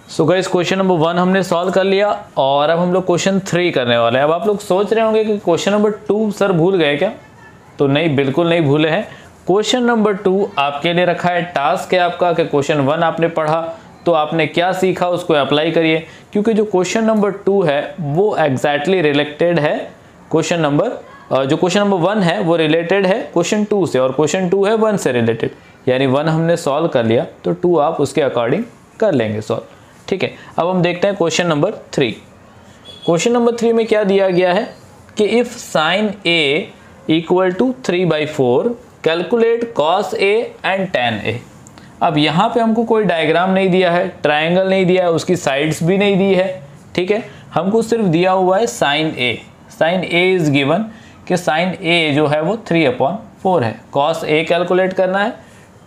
So guys question number 1 हमने solve कर लिया और अब हम लोग क्वेश्चन 3 करने वाले हैं। अब आप लोग सोच रहे होंगे कि क्वेश्चन नंबर 2 सर भूल गए क्या? तो नहीं, बिल्कुल नहीं भूले हैं। क्वेश्चन नंबर 2 आपके लिए रखा है, टास्क है आपका कि क्वेश्चन 1 आपने पढ़ा तो आपने क्या सीखा उसको अप्लाई करिए, क्योंकि जो क्वेश्चन नंबर 2 है वो एग्जैक्टली रिलेटेड है क्वेश्चन नंबर 1 है वो रिलेटेड है क्वेश्चन 2 से, और क्वेश्चन 2 है 1 से रिलेटेड। यानी 1 हमने सॉल्व कर लिया तो 2 आप उसके अकॉर्डिंग कर लेंगे सॉल्व। ठीक है, अब हम देखते हैं क्वेश्चन नंबर 3। क्वेश्चन नंबर 3 में क्या दिया गया है कि if sine A equal to 3/4 calculate cos A and tan A. अब यहाँ पे हमको कोई डायग्राम नहीं दिया है, ट्रायंगल नहीं दिया है, उसकी साइड्स भी नहीं दी है। ठीक है, हमको सिर्फ दिया हुआ है sine A. Sine A is given कि साइन ए जो है वो 3/4 है, कॉस ए कैलकुलेट करना है,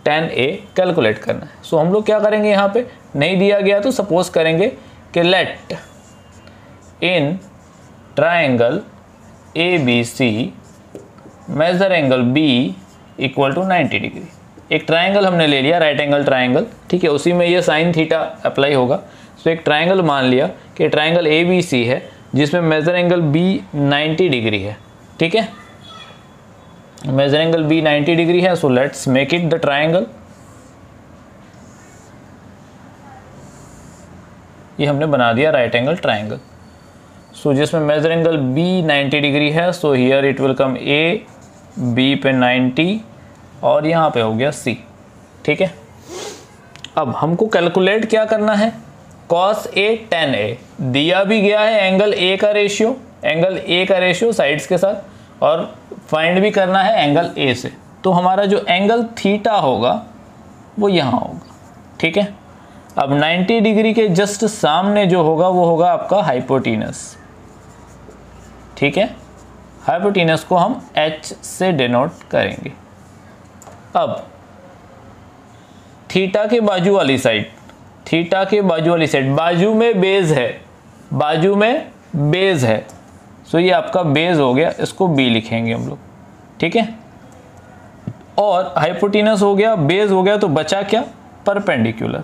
tan ए कैलकुलेट करना है। सो हम लोग क्या करेंगे, यहाँ पे नहीं दिया गया तो सपोज करेंगे कि let in triangle A B C measure angle B equal to 90 degree. एक ट्रायंगल हमने ले लिया, राइट एंगल ट्रायंगल। ठीक है, उसी में ये साइन थीटा अप्लाई होगा। सो एक ट्रायंगल मान लिया कि ट्रायंगल ए बी सी है जिसमें मेजर एंगल बी 90 डिग्री है। ठीक है, मेजर एंगल बी 90 डिग्री है। So let's make it the triangle. ये हमने बना दिया राइट एंगल ट्रायंगल। सो जिसमें मेजर एंगल बी 90 डिग्री है, so here it will come A, B पे 90 और यहाँ पे हो गया सी। ठीक है, अब हमको कैलकुलेट क्या करना है, कॉस ए tan ए। दिया भी गया है एंगल ए का रेशियो साइड्स के साथ, और फाइंड भी करना है एंगल ए से। तो हमारा जो एंगल थीटा होगा वो यहाँ होगा। ठीक है, अब 90 डिग्री के जस्ट सामने जो होगा वो होगा आपका हाइपोटेनस। ठीक है, हाइपोटेनस को हम h से डिनोट करेंगे। अब थीटा के बाजू वाली साइड, बाजू में बेस है, सो ये आपका बेस हो गया, इसको b लिखेंगे हम लोग। ठीक है, और हाइपोटेनस हो गया, बेस हो गया, तो बचा क्या, परपेंडिकुलर,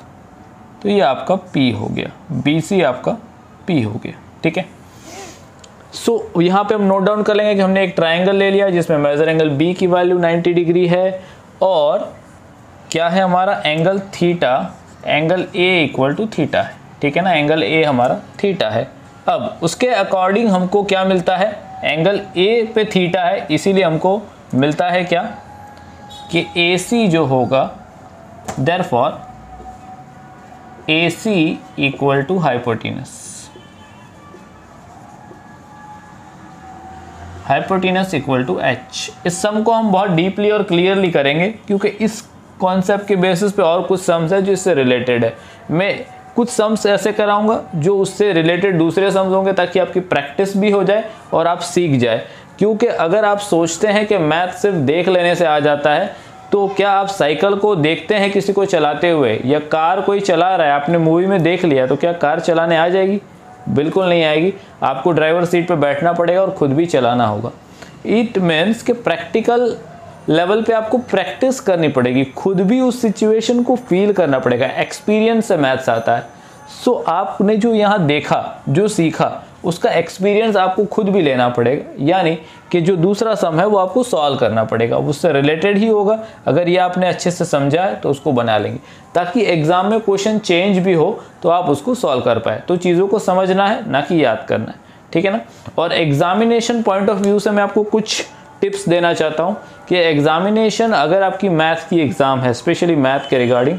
तो ये आपका p हो गया, BC आपका p हो गया। ठीक है, सो यहाँ पे हम नोट डाउन कर लेंगे कि हमने एक ट्रायंगल ले लिया जिसमें मेजर एंगल B की वैल्यू 90 डिग्री है, और क्या है हमारा angle theta, angle A equal to theta है। ठीक है ना, एंगल A हमारा थीटा है। अब उसके अकॉर्डिंग हमको क्या मिलता है, एंगल A पे थीटा है, इसीलिए हमको मिलता है क्या कि AC जो होगा, therefore AC equal to hypotenuse equal to h। इस सम को हम बहुत डीपली और क्लियरली करेंगे, क्योंकि इस कॉन्सेप्ट के बेसिस पे और कुछ सम्स है जो इससे रिलेटेड है। मैं कुछ सम्स ऐसे कराऊंगा जो उससे रिलेटेड दूसरे सम्स होंगे, ताकि आपकी प्रैक्टिस भी हो जाए और आप सीख जाए। क्योंकि अगर आप सोचते हैं कि मैथ सिर्फ देख लेने से आ जाता है, तो क्या आप साइकिल को देखते हैं किसी को चलाते हुए, या कार कोई चला रहा है आपने मूवी में देख लिया, तो क्या कार चलाने आ जाएगी? बिल्कुल नहीं आएगी। आपको ड्राइवर सीट पे बैठना पड़ेगा और खुद भी चलाना होगा। इट मीन्स कि प्रैक्टिकल लेवल पे आपको प्रैक्टिस करनी पड़ेगी, खुद भी उस सिचुएशन को फील करना पड़ेगा। एक्सपीरियंस से मैथ्स आता है। सो आपने जो यहाँ देखा, जो सीखा, उसका एक्सपीरियंस आपको खुद भी लेना पड़ेगा, यानी कि जो दूसरा सम है वो आपको सॉल्व करना पड़ेगा, उससे रिलेटेड ही होगा। अगर ये आपने अच्छे से समझा है तो उसको बना लेंगे, ताकि एग्जाम में क्वेश्चन चेंज भी हो तो आप उसको सॉल्व कर पाए। तो चीज़ों को समझना है, ना कि याद करना है। ठीक है ना, और एग्जामिनेशन पॉइंट ऑफ व्यू से मैं आपको कुछ टिप्स देना चाहता हूँ कि एग्जामिनेशन, अगर आपकी मैथ की एग्ज़ाम है, स्पेशली मैथ के रिगार्डिंग,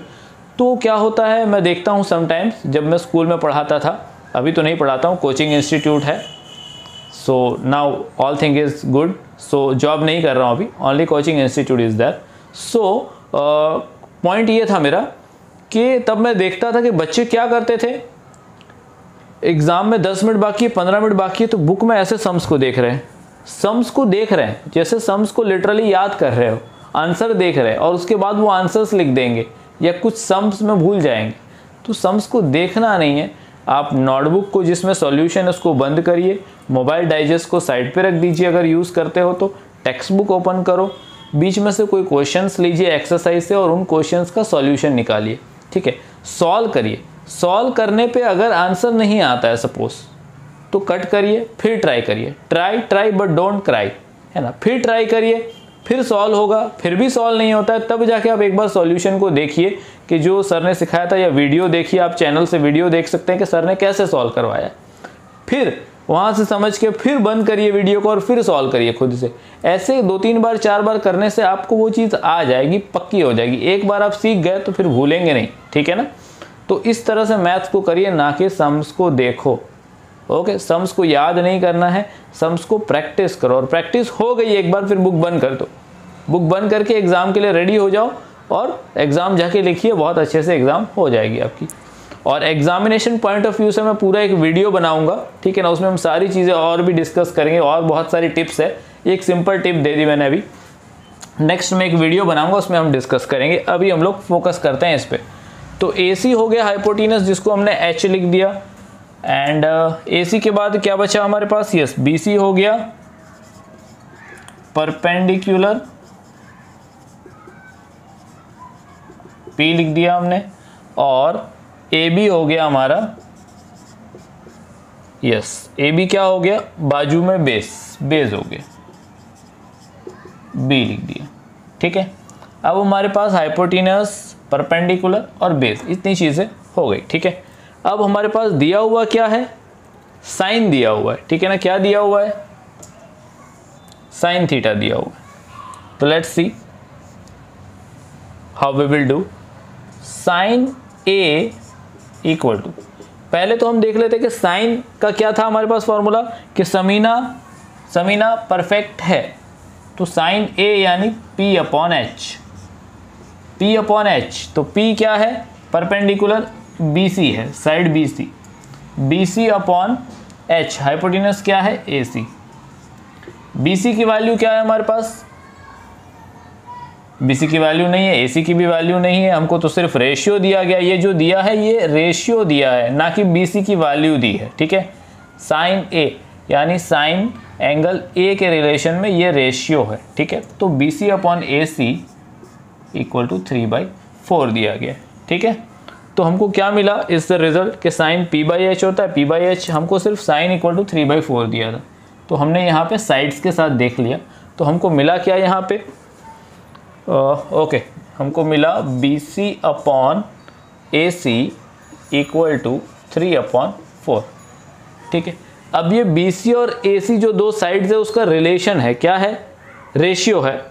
तो क्या होता है, मैं देखता हूँ समटाइम्स, जब मैं स्कूल में पढ़ाता था, अभी तो नहीं पढ़ाता हूँ, कोचिंग इंस्टीट्यूट है, so now all thing is good, so job नहीं कर रहा हूँ अभी, only coaching institute is that. So point ये था मेरा कि तब मैं देखता था कि बच्चे क्या करते थे, एग्ज़ाम में 10 मिनट बाकी है, 15 मिनट बाकी है, तो बुक में ऐसे सम्स को देख रहे हैं, जैसे सम्स को लिटरली याद कर रहे हो, आंसर देख रहे हैं, और उसके बाद वो आंसर्स लिख देंगे या कुछ सम्स में भूल जाएंगे। तो सम्स को देखना नहीं है, आप नोटबुक को जिसमें सॉल्यूशन है उसको बंद करिए, मोबाइल डाइजेस्ट को साइड पे रख दीजिए, अगर यूज़ करते हो तो टेक्स्ट बुक ओपन करो, बीच में से कोई क्वेश्चंस लीजिए एक्सरसाइज से और उन क्वेश्चंस का सॉल्यूशन निकालिए। ठीक है, सॉल्व करिए। सॉल्व करने पे अगर आंसर नहीं आता है सपोज, तो कट करिए, फिर ट्राई करिए, ट्राई बट डोंट क्राई, है ना। फिर ट्राई करिए, फिर सॉल्व होगा, फिर भी सॉल्व नहीं होता है, तब जाके आप एक बार सॉल्यूशन को देखिए कि जो सर ने सिखाया था, या वीडियो देखिए, आप चैनल से वीडियो देख सकते हैं कि सर ने कैसे सॉल्व करवाया। फिर वहाँ से समझ के फिर बंद करिए वीडियो को और फिर सॉल्व करिए खुद से। ऐसे 2-3 बार 4 बार करने से आपको वो चीज़ आ जाएगी, पक्की हो जाएगी। एक बार आप सीख गए तो फिर भूलेंगे नहीं, ठीक है ना। तो इस तरह से मैथ्स को करिए, ना कि सम्स को देखो। ओके, सम्स को याद नहीं करना है, सम्स को प्रैक्टिस करो। और प्रैक्टिस हो गई एक बार, फिर बुक बंद कर दो। बुक बंद करके एग्ज़ाम के लिए रेडी हो जाओ और एग्ज़ाम जाके लिखिए, बहुत अच्छे से एग्ज़ाम हो जाएगी आपकी। और एग्जामिनेशन पॉइंट ऑफ व्यू से मैं पूरा एक वीडियो बनाऊंगा, ठीक है ना। उसमें हम सारी चीज़ें और भी डिस्कस करेंगे, और बहुत सारी टिप्स है। एक सिंपल टिप दे दी मैंने अभी, नेक्स्ट में एक वीडियो बनाऊंगा, उसमें हम डिस्कस करेंगे। अभी हम लोग फोकस करते हैं इस पर। तो AC हो गया हाइपोटेनस, जिसको हमने H लिख दिया। एंड AC के बाद क्या बचा हमारे पास? यस, BC हो गया परपेंडिकुलर, P लिख दिया हमने। और AB हो गया हमारा, यस, AB क्या हो गया? बाजू में बेस हो गया, B लिख दिया, ठीक है। अब हमारे पास हाइपोटेनस, परपेंडिकुलर और बेस, इतनी चीज़ें हो गई, ठीक है। अब हमारे पास दिया हुआ क्या है? साइन दिया हुआ है, ठीक है ना। क्या दिया हुआ है? साइन थीटा दिया हुआ है। तो let's see how we will do. Sine A equal to, पहले तो हम देख लेते कि साइन का क्या था हमारे पास फॉर्मूला, कि समीना परफेक्ट है। तो साइन A यानी P/H, तो P क्या है? परपेंडिकुलर BC है, साइड BC/H, हाइपोटेनस क्या है? AC। BC की वैल्यू क्या है हमारे पास? BC की वैल्यू नहीं है, AC की भी वैल्यू नहीं है, हमको तो सिर्फ रेशियो दिया गया। ये जो दिया है ये रेशियो दिया है, ना कि BC की वैल्यू दी है, ठीक है। साइन A यानी साइन एंगल A के रिलेशन में ये रेशियो है, ठीक है। तो BC/AC इक्वल टू 3/4 दिया गया, ठीक है। तो हमको क्या मिला इस रिजल्ट के साइन P/H होता है, P/H हमको सिर्फ साइन इक्वल टू 3/4 दिया था। तो हमने यहाँ पे साइड्स के साथ देख लिया, तो हमको मिला क्या यहाँ पे? ओके, हमको मिला BC/AC इक्वल टू 3/4, ठीक है। अब ये BC और AC जो दो साइड्स है उसका रिलेशन है, क्या है? रेशियो है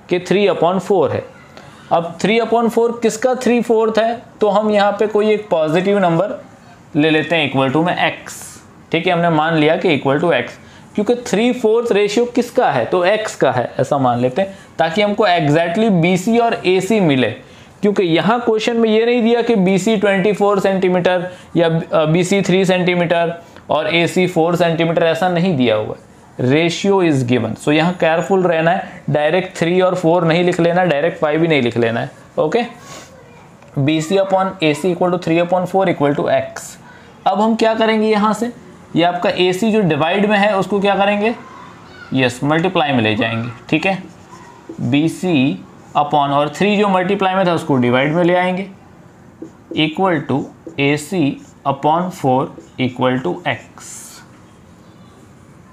कि 3/4 है। अब 3/4 किसका 3/4 है? तो हम यहाँ पे कोई एक पॉजिटिव नंबर ले लेते हैं इक्वल टू में x, ठीक है। हमने मान लिया कि इक्वल टू x, क्योंकि 3/4 रेशियो किसका है? तो x का है, ऐसा मान लेते हैं, ताकि हमको एग्जैक्टली BC और AC मिले। क्योंकि यहाँ क्वेश्चन में ये नहीं दिया कि BC 24 सेंटीमीटर या BC 3 सेंटीमीटर और AC 4 सेंटीमीटर, ऐसा नहीं दिया हुआ है। रेशियो इज गिवन, सो यहाँ केयरफुल रहना है। डायरेक्ट 3 और 4 नहीं लिख लेना, डायरेक्ट 5 भी नहीं लिख लेना है, okay. BC/AC equal to 3/4 equal to x। अब हम क्या करेंगे यहाँ से? ये आपका AC जो डिवाइड में है उसको क्या करेंगे? यस, मल्टीप्लाई में ले जाएंगे, ठीक है। BC/ और 3 जो मल्टीप्लाई में था उसको डिवाइड में ले आएंगे, equal to AC/4 equal to x।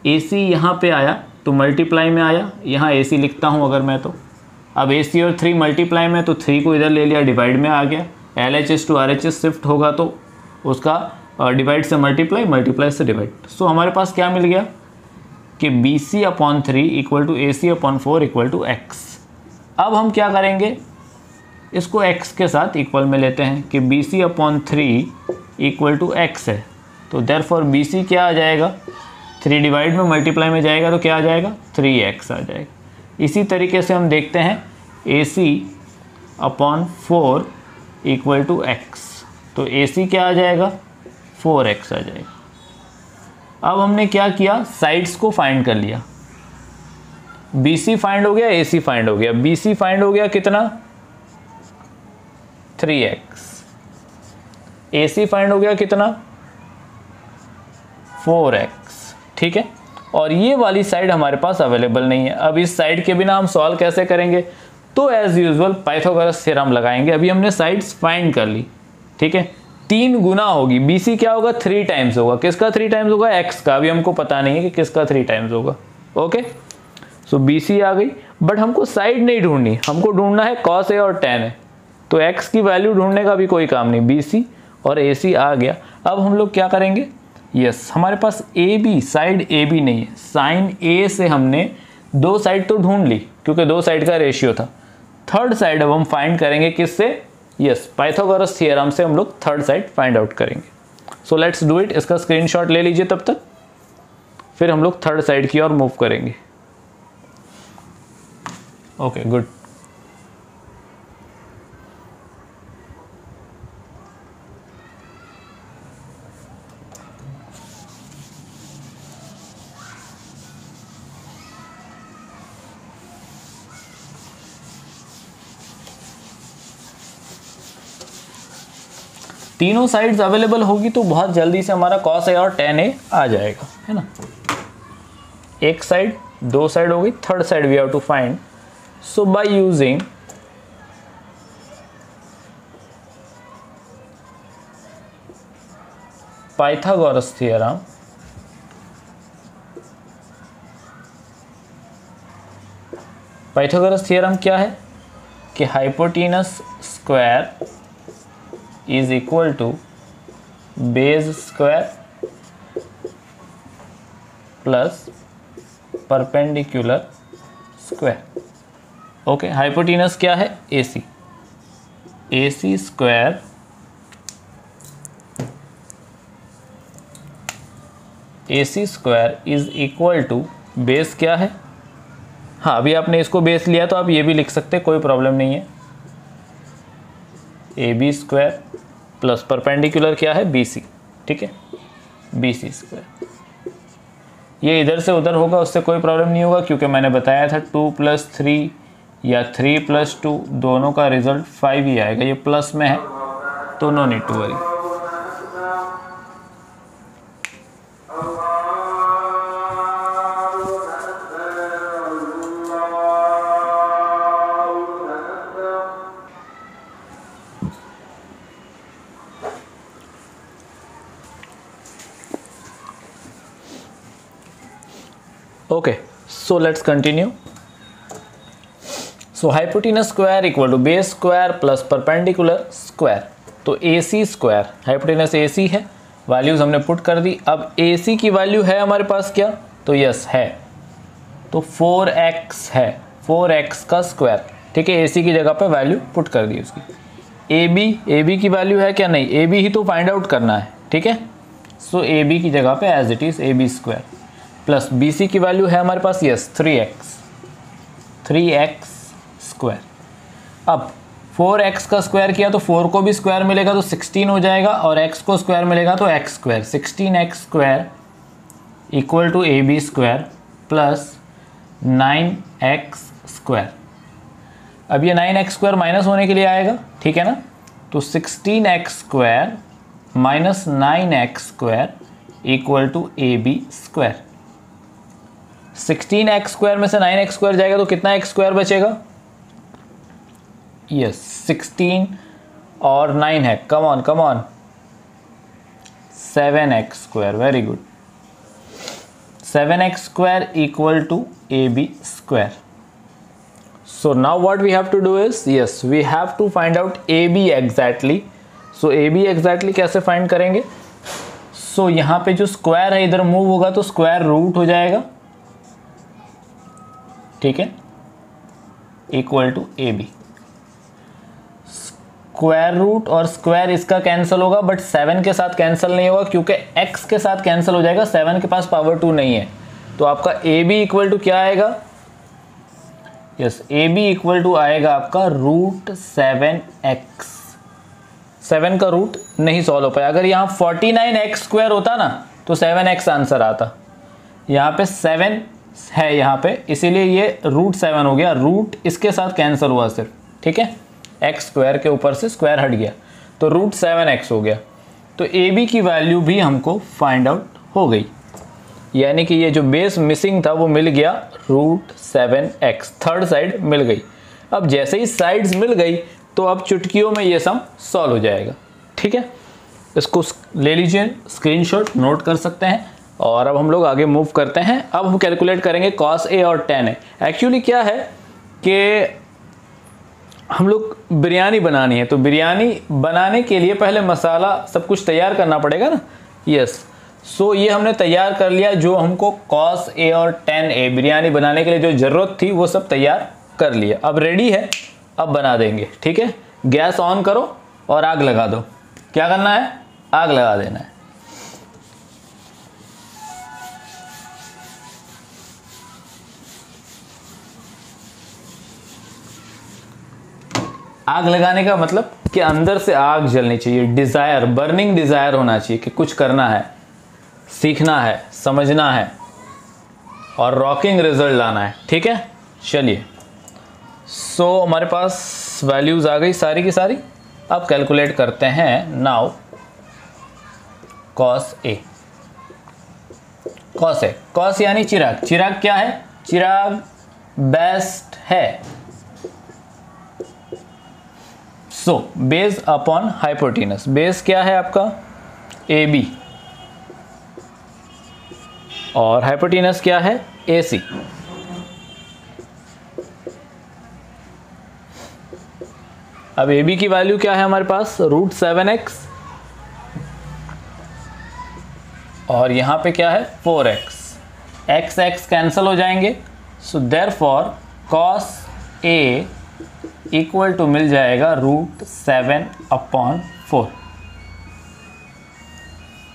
AC यहाँ पे आया तो मल्टीप्लाई में आया, यहाँ AC लिखता हूँ अगर मैं, तो अब AC और 3 मल्टीप्लाई में, तो 3 को इधर ले लिया, डिवाइड में आ गया। LHS टू RHS शिफ्ट होगा तो उसका डिवाइड से मल्टीप्लाई, मल्टीप्लाई से डिवाइड। सो हमारे पास क्या मिल गया कि BC/3 equal to AC/4 equal to x। अब हम क्या करेंगे? इसको x के साथ इक्वल में लेते हैं कि BC/3 इक्वल टू x है। तो देयरफॉर BC क्या आ जाएगा? 3 डिवाइड में मल्टीप्लाई में जाएगा तो क्या आ जाएगा? 3x आ जाएगा। इसी तरीके से हम देखते हैं AC/4 इक्वल टू x, तो AC क्या आ जाएगा? 4x आ जाएगा। अब हमने क्या किया? साइड्स को फाइंड कर लिया। BC फाइंड हो गया, AC फाइंड हो गया। BC फाइंड हो गया कितना? 3x। AC फाइंड हो गया कितना? 4x, ठीक है। और ये वाली साइड हमारे पास अवेलेबल नहीं है। अब इस साइड के बिना हम सॉल्व कैसे करेंगे? तो एज यूजुअल पाइथागोरस थ्योरम लगाएंगे। अभी हमने साइड्स फाइंड कर ली, ठीक है। 3 गुना होगी। BC क्या होगा, 3 टाइम्स होगा। किसका 3 टाइम्स होगा, x का। अभी हमको पता नहीं है कि किसका 3 टाइम्स होगा। ओके, सो BC आ गई, बट हमको साइड नहीं ढूंढनी, हमको ढूंढना है cos A और tan A। तो x की वैल्यू ढूंढने का भी कोई काम नहीं, BC और AC आ गया। अब हम लोग क्या करेंगे, यस हमारे पास AB साइड AB नहीं है, साइन A से हमने 2 साइड तो ढूंढ ली क्योंकि 2 साइड का रेशियो था। थर्ड साइड अब हम फाइंड करेंगे किससे, यस पाइथागोरस थ्योरम से हम लोग थर्ड साइड फाइंड आउट करेंगे। So let's do it. इसका स्क्रीनशॉट ले लीजिए तब तक, फिर हम लोग थर्ड साइड की ओर मूव करेंगे। Okay good. तीनों साइड्स अवेलेबल होगी तो बहुत जल्दी से हमारा cos A और tan A आ जाएगा, है ना। एक साइड, 2 साइड हो गई, third side we have to find. So by using Pythagoras theorem, Pythagoras theorem क्या है कि hypotenuse square is equal to base square plus perpendicular square। Okay, hypotenuse क्या है, AC। AC square is equal to base क्या है, हाँ अभी आपने इसको बेस लिया तो आप ये भी लिख सकते, कोई प्रॉब्लम नहीं है। AB स्क्वायर प्लस परपेंडिकुलर क्या है, BC, ठीक है, BC स्क्वायर। ये इधर से उधर होगा, उससे कोई प्रॉब्लम नहीं होगा क्योंकि मैंने बताया था 2 + 3 या 3 + 2 दोनों का रिजल्ट 5 ही आएगा। ये प्लस में है तो no need to worry. Okay, so let's continue. So hypotenuse square equal to base square plus perpendicular square। तो AC स्क्वायर, हाइपोटेनस AC है, वैल्यूज हमने पुट कर दी। अब AC की वैल्यू है हमारे पास क्या, तो यस है, तो 4x है, 4x का स्क्वायर, ठीक है। AC की जगह पे वैल्यू पुट कर दी उसकी। AB की वैल्यू है क्या, नहीं, AB ही तो फाइंड आउट करना है, ठीक है। सो AB की जगह पे as it is AB square plus BC की वैल्यू है हमारे पास, यस 3x स्क्वायर। अब 4x का स्क्वायर किया तो 4 को भी स्क्वायर मिलेगा तो 16 हो जाएगा, और x को स्क्वायर मिलेगा तो x square, 16x square equal to AB square plus 9x square. अब ये 9x स्क्वायर माइनस होने के लिए आएगा, ठीक है ना, तो 16x square minus 9x square equal to AB square. 16x square में से 9x स्क्वायर जाएगा तो कितना x स्क्वायर बचेगा, यस 16 और 9 है, come on 7x square, very good. 7x square equal to AB square. So now what we have to do is, yes we have to find out AB exactly. So AB exactly कैसे find करेंगे, so यहाँ पे जो square है इधर move होगा तो square root हो जाएगा, ठीक है, equal to AB। Square root और स्क्वायर इसका कैंसिल होगा, बट 7 के साथ कैंसिल नहीं होगा क्योंकि x के साथ कैंसिल हो जाएगा, 7 के पास पावर 2 नहीं है। तो आपका AB इक्वल टू क्या आएगा, यस AB इक्वल टू आएगा आपका रूट 7x। 7 का रूट नहीं सॉल्व हो पाया। अगर यहाँ 49x स्क्वायर होता ना तो 7x आंसर आता, यहाँ पे 7 है यहाँ पे, इसीलिए ये रूट 7 हो गया, रूट इसके साथ कैंसिल हुआ सिर्फ, ठीक है, x स्क्वायर के ऊपर से स्क्वायर हट गया तो रूट 7x हो गया। तो AB की वैल्यू भी हमको फाइंड आउट हो गई, यानी कि ये जो बेस मिसिंग था वो मिल गया, रूट 7x, थर्ड साइड मिल गई। अब जैसे ही साइड्स मिल गई तो अब चुटकियों में ये सम सॉल्व हो जाएगा, ठीक है। इसको ले लीजिए, स्क्रीनशॉट नोट कर सकते हैं। और अब हम लोग आगे मूव करते हैं। अब हम कैलकुलेट करेंगे cos A और tan A। एक्चुअली क्या है कि हम लोग बिरयानी बनानी है, तो बिरयानी बनाने के लिए पहले मसाला सब कुछ तैयार करना पड़ेगा ना। यस, सो ये हमने तैयार कर लिया, जो हमको cos A और tan A बिरयानी बनाने के लिए जो ज़रूरत थी वो सब तैयार कर लिया। अब रेडी है, अब बना देंगे। ठीक है, गैस ऑन करो और आग लगा दो। क्या करना है? आग लगा देना है। आग लगाने का मतलब कि अंदर से आग जलनी चाहिए, डिज़ायर, बर्निंग डिज़ायर होना चाहिए कि कुछ करना है, सीखना है, समझना है और रॉकिंग रिजल्ट लाना है। ठीक है, चलिए। सो हमारे पास वैल्यूज़ आ गई सारी की सारी। अब कैलकुलेट करते हैं। Now cos A, cos A, cos यानी चिराग। चिराग क्या है? चिराग बेस्ट है। So base upon hypotenuse, base क्या है आपका? AB, और हाइपोटेनस क्या है? AC। अब AB की वैल्यू क्या है हमारे पास? √7x, और यहां पे क्या है? 4x। x x कैंसिल हो जाएंगे। So therefore cos A equal to मिल जाएगा √7/4।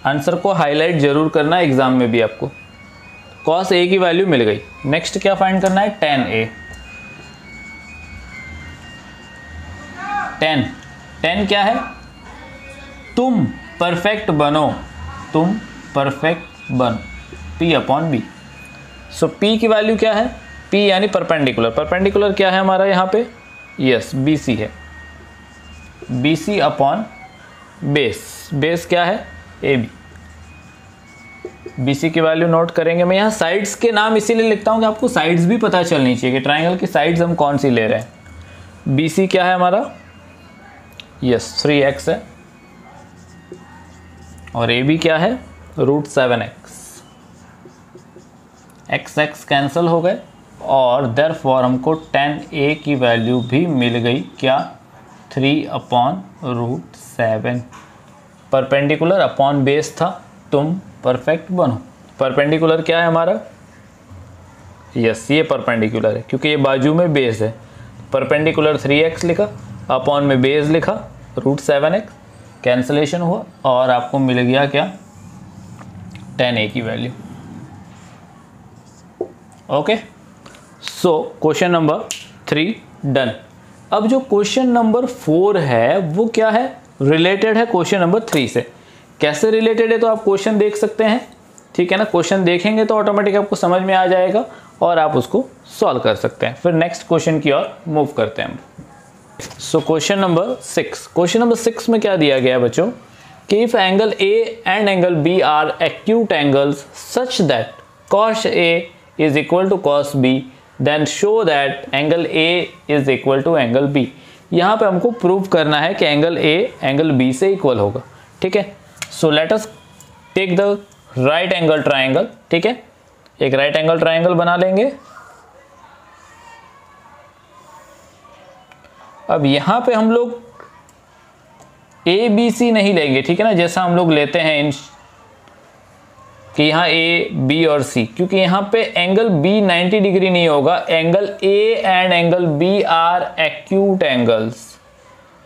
आंसर को हाईलाइट जरूर करना है एग्जाम में भी आपको। cos A की वैल्यू मिल गई। नेक्स्ट क्या फाइंड करना है? tan A। tan क्या है? तुम परफेक्ट बनो, तुम परफेक्ट बनो, P/B। सो P की वैल्यू क्या है? P यानी परपेंडिकुलर। परपेंडिकुलर क्या है हमारा यहाँ पे? यस, BC है। BC अपॉन बेस, बेस क्या है? AB। BC की वैल्यू नोट करेंगे। मैं यहाँ साइड्स के नाम इसीलिए लिखता हूँ कि आपको साइड्स भी पता चलनी चाहिए कि ट्राइंगल की साइड्स हम कौन सी ले रहे हैं। BC क्या है हमारा? यस, 3x है, और AB क्या है? √7x। x कैंसिल हो गए, और देयरफॉर हमको tan A की वैल्यू भी मिल गई। क्या? 3/√7। परपेंडिकुलर अपॉन बेस था, तुम परफेक्ट बनो। परपेंडिकुलर क्या है हमारा? यस, ये परपेंडिकुलर है क्योंकि ये बाजू में बेस है। परपेंडिकुलर 3x लिखा, अपॉन में बेस लिखा, √7x, कैंसिलेशन हुआ, और आपको मिल गया क्या? tan A की वैल्यू। ओके, सो क्वेश्चन नंबर 3 डन। अब जो क्वेश्चन नंबर 4 है वो क्या है? रिलेटेड है क्वेश्चन नंबर 3 से। कैसे रिलेटेड है? तो आप क्वेश्चन देख सकते हैं। ठीक है ना, क्वेश्चन देखेंगे तो ऑटोमेटिक आपको समझ में आ जाएगा और आप उसको सॉल्व कर सकते हैं। फिर नेक्स्ट क्वेश्चन की ओर मूव करते हैं हम। So question number 6, question number 6 में क्या दिया गया है बच्चों कि if angle A and angle B are acute angles such that cos A is equal to cos B, then show that angle A is equal to angle B। यहाँ पे हमको प्रूव करना है कि एंगल A एंगल B से equal होगा। ठीक है, so let us take the right angle triangle. ठीक है, एक राइट एंगल ट्राइंगल बना लेंगे। अब यहाँ पे हम लोग ABC नहीं लेंगे, ठीक है ना, जैसा हम लोग लेते हैं इन कि यहाँ A, B और C, क्योंकि यहाँ पे एंगल B 90 डिग्री नहीं होगा। Angle A and angle B are acute angles.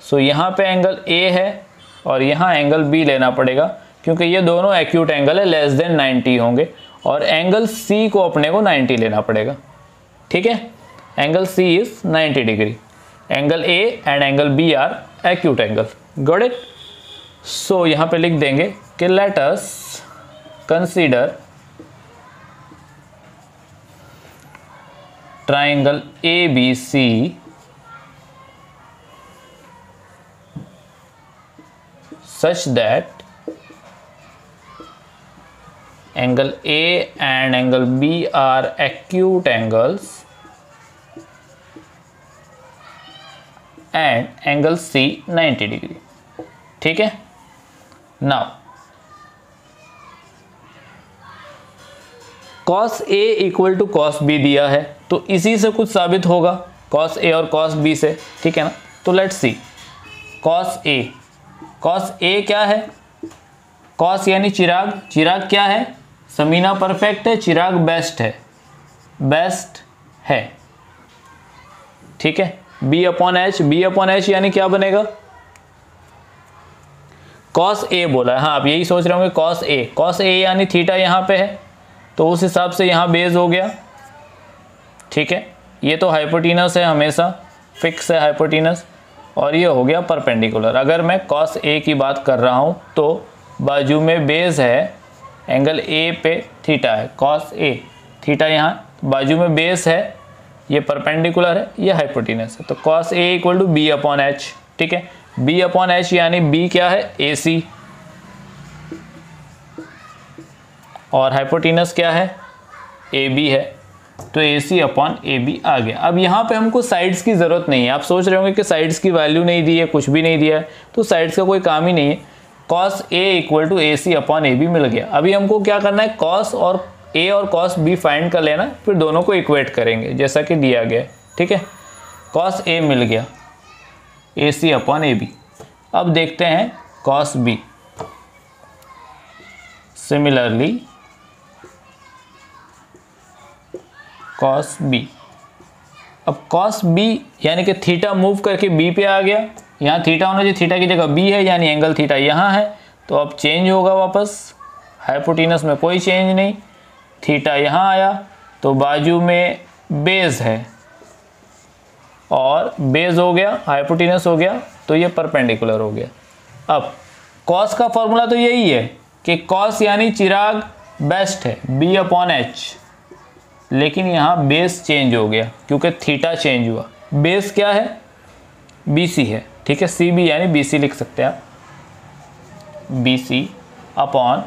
So यहाँ पे एंगल A है और यहाँ एंगल B लेना पड़ेगा क्योंकि ये दोनों एक्यूट एंगल है, लेस देन 90 होंगे, और एंगल C को अपने को 90 लेना पड़ेगा। ठीक है, angle C is 90 degree. Angle A and angle B are acute angle. Got it? So यहाँ पे लिख देंगे कि let us consider triangle ABC such that angle A and angle B are acute angles and angle C 90 degree. ठीक है, now cos A equal to cos B दिया है, तो इसी से कुछ साबित होगा cos A और cos B से, ठीक है ना। तो लेट्स सी cos A क्या है, cos यानी चिराग, चिराग क्या है, समीना परफेक्ट है, चिराग बेस्ट है, ठीक है। B अपॉन एच यानी क्या बनेगा, cos A बोला है, हाँ आप यही सोच रहे होंगे cos A यानी थीटा यहाँ पे है, तो उस हिसाब से यहाँ बेस हो गया, ठीक है। ये तो हाइपोटेनस है, हमेशा फिक्स है हाइपोटेनस, और ये हो गया परपेंडिकुलर। अगर मैं cos A की बात कर रहा हूँ तो बाजू में बेस है, एंगल A पे थीटा है, cos A थीटा यहाँ बाजू में बेस है, ये परपेंडिकुलर है, ये हाइपोटेनस है, तो cos A equal to B upon H, ठीक है। B अपॉन एच यानी B क्या है, AC, और हाइपोटेनस क्या है, AB है, तो AC अपॉन AB आ गया। अब यहाँ पे हमको साइड्स की ज़रूरत नहीं है। आप सोच रहे होंगे कि साइड्स की वैल्यू नहीं दी है, कुछ भी नहीं दिया है, तो साइड्स का कोई काम ही नहीं है। cos A equal to AC upon AB मिल गया। अभी हमको क्या करना है, cos और A और cos B फाइंड कर लेना, फिर दोनों को इक्वेट करेंगे जैसा कि दिया गया है, ठीक है। cos A मिल गया, AC अपॉन AB। अब देखते हैं cos B। Similarly cos B, अब cos B यानी कि थीटा मूव करके B पे आ गया, यहाँ थीटा होना चाहिए, थीटा की जगह B है, यानी एंगल थीटा यहाँ है, तो अब चेंज होगा वापस, हाइपोटेनस में कोई चेंज नहीं, थीटा यहाँ आया, तो बाजू में बेस है और बेस हो गया, हाइपोटेनस हो गया, तो ये परपेंडिकुलर हो गया। अब cos का फॉर्मूला तो यही है कि cos यानी चिराग बेस्ट है, B अपॉन एच, लेकिन यहाँ बेस चेंज हो गया क्योंकि थीटा चेंज हुआ। बेस क्या है, BC है, ठीक है, CB यानी BC लिख सकते हैं आप, BC अपॉन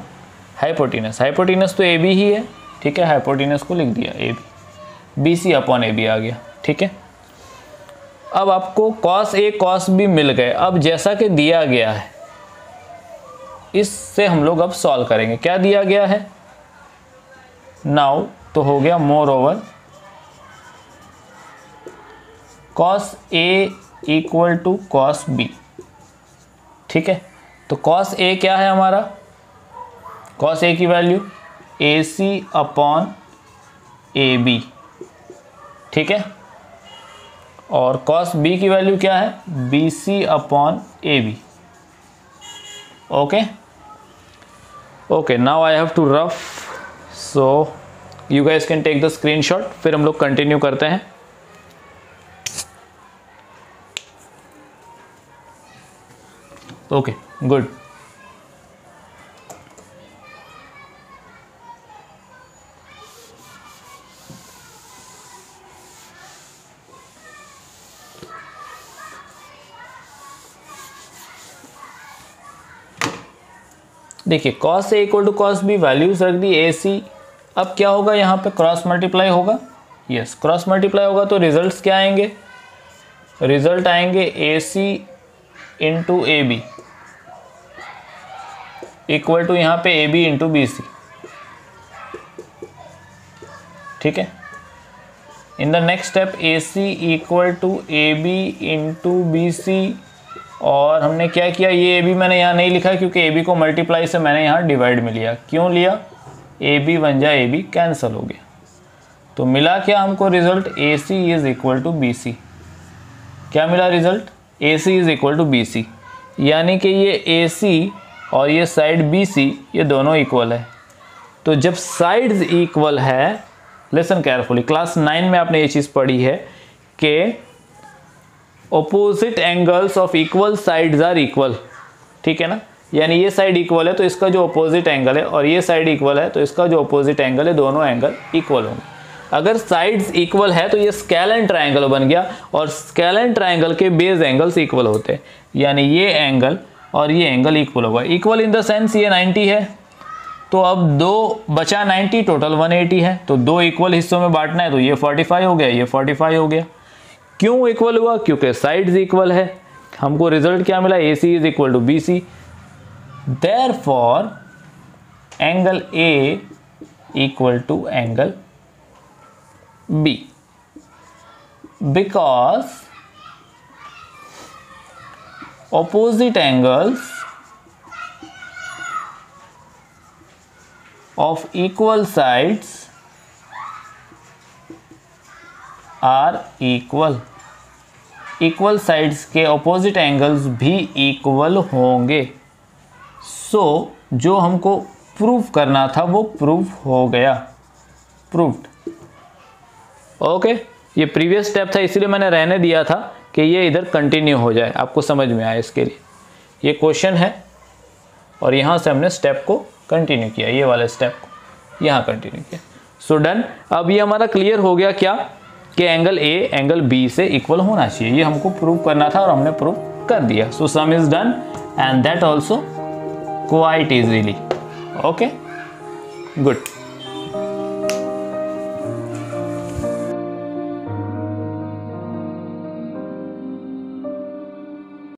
हाइपोटेनस, हाइपोटेनस तो AB ही है, ठीक है, हाइपोटेनस को लिख दिया AB, BC अपॉन AB आ गया, ठीक है। अब आपको cos A cos B मिल गए। अब जैसा कि दिया गया है इससे हम लोग अब सॉल्व करेंगे। क्या दिया गया है, नाउ तो हो गया moreover cos A equal to cos B, ठीक है। तो cos A क्या है हमारा, cos A की वैल्यू AC अपॉन AB, ठीक है, और cos B की वैल्यू क्या है, BC upon AB। Okay now I have to rough, so you guys can take the screenshot, फिर हम लोग कंटिन्यू करते हैं। Okay good. देखिए cos A equal to cos B, values रख दी AC। अब क्या होगा, यहाँ पे क्रॉस मल्टीप्लाई होगा, यस क्रॉस मल्टीप्लाई होगा, तो रिजल्ट्स क्या आएंगे, रिजल्ट आएंगे AC into AB equal to यहाँ पे AB इंटू BC, ठीक है। In the next step AC equal to AB into BC, और हमने क्या किया, ये AB मैंने यहाँ नहीं लिखा क्योंकि AB को मल्टीप्लाई से मैंने यहाँ डिवाइड में लिया। क्यों लिया, AB बन जाए AB कैंसिल हो गया, तो मिला क्या हमको result, AC is equal to BC। क्या मिला result, AC is equal to BC, यानी कि ये AC और ये साइड BC ये दोनों इक्वल है। तो जब साइड्स इक्वल है, लिसन केयरफुली, क्लास 9 में आपने ये चीज़ पढ़ी है कि opposite angles of equal sides are equal, ठीक है ना। यानी ये साइड इक्वल है तो इसका जो अपोजिट एंगल है, और ये साइड इक्वल है तो इसका जो अपोजिट एंगल है, दोनों एंगल इक्वल होंगे। अगर साइड्स इक्वल है तो ये स्केलेन ट्रायंगल बन गया, और स्केलेन ट्रायंगल के बेस एंगल्स इक्वल होते हैं, यानी ये एंगल और ये एंगल इक्वल होगा। इक्वल इन द सेंस ये 90 है, तो अब 2 बचा 90, टोटल 180 है, तो 2 इक्वल हिस्सों में बांटना है, तो ये 45 हो गया, ये 45 हो गया। क्यों इक्वल हुआ, क्योंकि साइड्स इक्वल है। हमको रिजल्ट क्या मिला, AC is equal to BC। Therefore angle A equal to angle B, because opposite angles of equal sides are equal. Equal sides के ऑपोजिट एंगल्स भी इक्वल होंगे. सो जो हमको प्रूव करना था वो प्रूव हो गया, प्रूव्ड. ओके, ये प्रीवियस स्टेप था इसलिए मैंने रहने दिया था कि ये इधर कंटिन्यू हो जाए, आपको समझ में आए इसके लिए. ये क्वेश्चन है और यहाँ से हमने स्टेप को कंटिन्यू किया, ये वाले स्टेप को यहाँ कंटिन्यू किया. So done. अब ये हमारा क्लियर हो गया क्या कि एंगल ए एंगल बी से इक्वल होना चाहिए. ये हमको प्रूव करना था और हमने प्रूव कर दिया. So sum is done and that also quite easily. Okay, good.